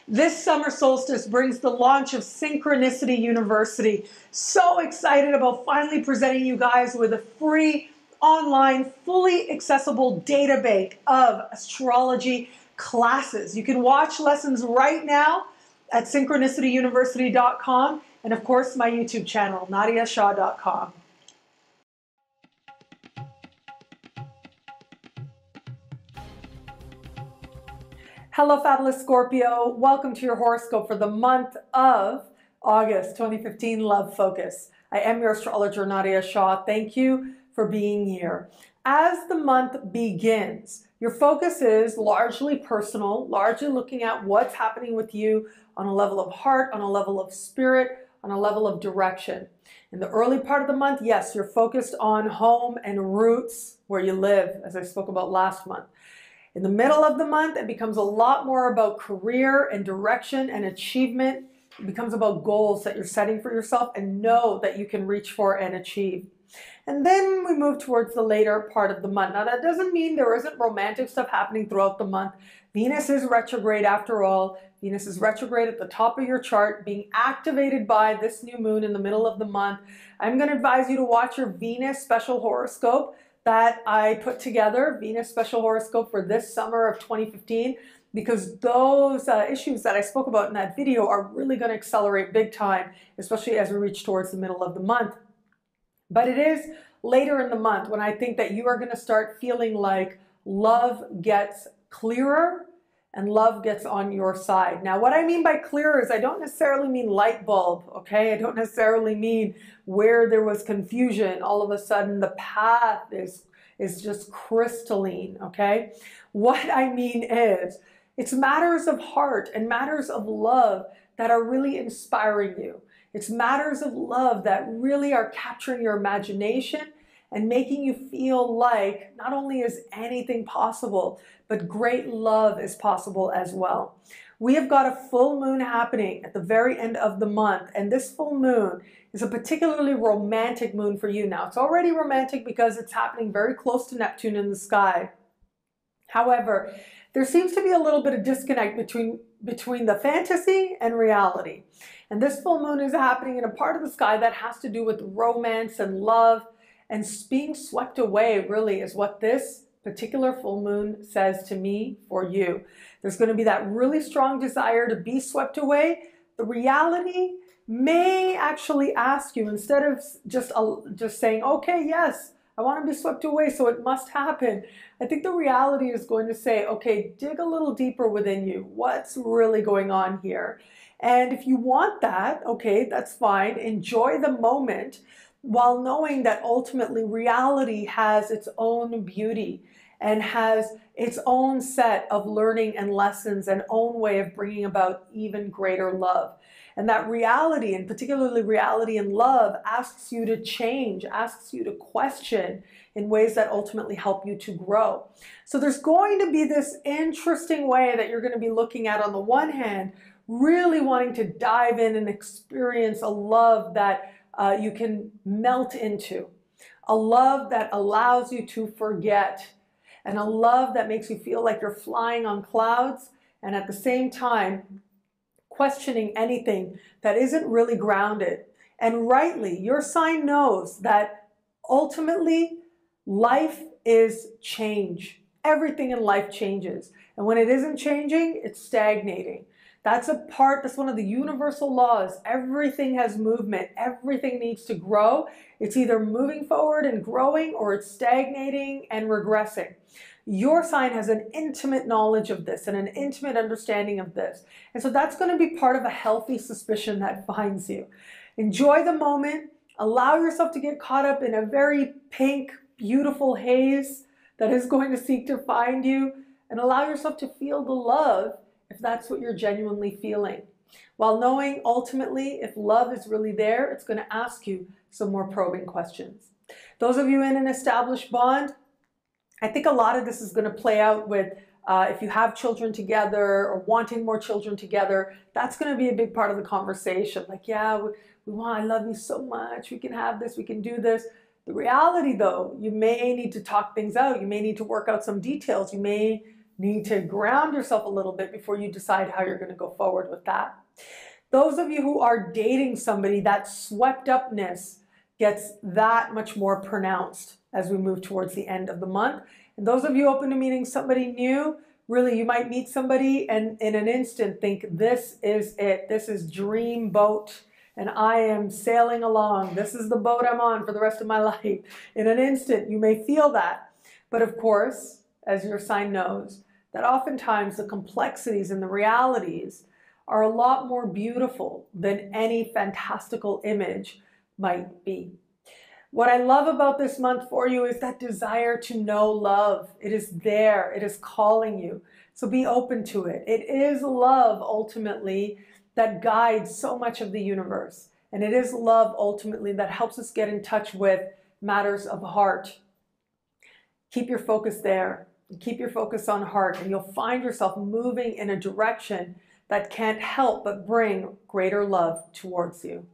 This summer solstice brings the launch of Synchronicity University. So excited about finally presenting you guys with a free, online, fully accessible data bank of astrology classes. You can watch lessons right now at synchronicityuniversity.com and of course my YouTube channel, nadiyashah.com. Hello, fabulous Scorpio. Welcome to your horoscope for the month of August 2015, Love Focus. I am your astrologer, Nadiya Shah. Thank you for being here. As the month begins, your focus is largely personal, largely looking at what's happening with you on a level of heart, on a level of spirit, on a level of direction. In the early part of the month, yes, you're focused on home and roots where you live, as I spoke about last month. In the middle of the month, it becomes a lot more about career and direction and achievement. It becomes about goals that you're setting for yourself and know that you can reach for and achieve. And then we move towards the later part of the month. Now, that doesn't mean there isn't romantic stuff happening throughout the month. Venus is retrograde after all. Venus is retrograde at the top of your chart, being activated by this new moon in the middle of the month. I'm going to advise you to watch your Venus special horoscope that I put together, Venus special horoscope for this summer of 2015, because those issues that I spoke about in that video are really going to accelerate big time, especially as we reach towards the middle of the month. But it is later in the month when I think that you are going to start feeling like love gets clearer and love gets on your side. Now, what I mean by clearer is I don't necessarily mean light bulb, okay? I don't necessarily mean where there was confusion. All of a sudden, the path is just crystalline, okay? What I mean is it's matters of heart and matters of love that are really inspiring you. It's matters of love that really are capturing your imagination and making you feel like not only is anything possible, but great love is possible as well. We have got a full moon happening at the very end of the month, and this full moon is a particularly romantic moon for you. Now, it's already romantic because it's happening very close to Neptune in the sky. However, there seems to be a little bit of disconnect between the fantasy and reality. And this full moon is happening in a part of the sky that has to do with romance and love, and being swept away really is what this particular full moon says to me for you. There's going to be that really strong desire to be swept away. The reality may actually ask you, instead of just saying, okay, yes, I want to be swept away, so it must happen. I think the reality is going to say, okay, dig a little deeper within you. What's really going on here? And if you want that, okay, that's fine. Enjoy the moment, while knowing that ultimately reality has its own beauty and has its own set of learning and lessons and own way of bringing about even greater love. And that reality, and particularly reality in love, asks you to change, asks you to question in ways that ultimately help you to grow. So there's going to be this interesting way that you're going to be looking at, on the one hand, really wanting to dive in and experience a love that you can melt into, a love that allows you to forget, and a love that makes you feel like you're flying on clouds, and at the same time questioning anything that isn't really grounded. And rightly, your sign knows that ultimately life is change. Everything in life changes, and when it isn't changing, it's stagnating. That's one of the universal laws. Everything has movement. Everything needs to grow. It's either moving forward and growing, or it's stagnating and regressing. Your sign has an intimate knowledge of this and an intimate understanding of this. And so that's going to be part of a healthy suspicion that finds you. Enjoy the moment. Allow yourself to get caught up in a very pink, beautiful haze that is going to seek to find you, and allow yourself to feel the love if that's what you're genuinely feeling, while knowing ultimately if love is really there, it's going to ask you some more probing questions. Those of you in an established bond, I think a lot of this is going to play out with if you have children together or wanting more children together. That's going to be a big part of the conversation. Like, yeah, I love you so much, we can have this, we can do this. The reality though, you may need to talk things out. You may need to work out some details. You may need to ground yourself a little bit before you decide how you're going to go forward with that. Those of you who are dating somebody, that swept upness gets that much more pronounced as we move towards the end of the month. And those of you open to meeting somebody new, really, you might meet somebody and in an instant think, this is it. This is dream boat. And I am sailing along. This is the boat I'm on for the rest of my life. In an instant, you may feel that. But of course, as your sign knows, that oftentimes the complexities and the realities are a lot more beautiful than any fantastical image might be. What I love about this month for you is that desire to know love. It is there. It is calling you. So be open to it. It is love ultimately that guides so much of the universe. And it is love ultimately that helps us get in touch with matters of heart. Keep your focus there. Keep your focus on heart, and you'll find yourself moving in a direction that can't help but bring greater love towards you.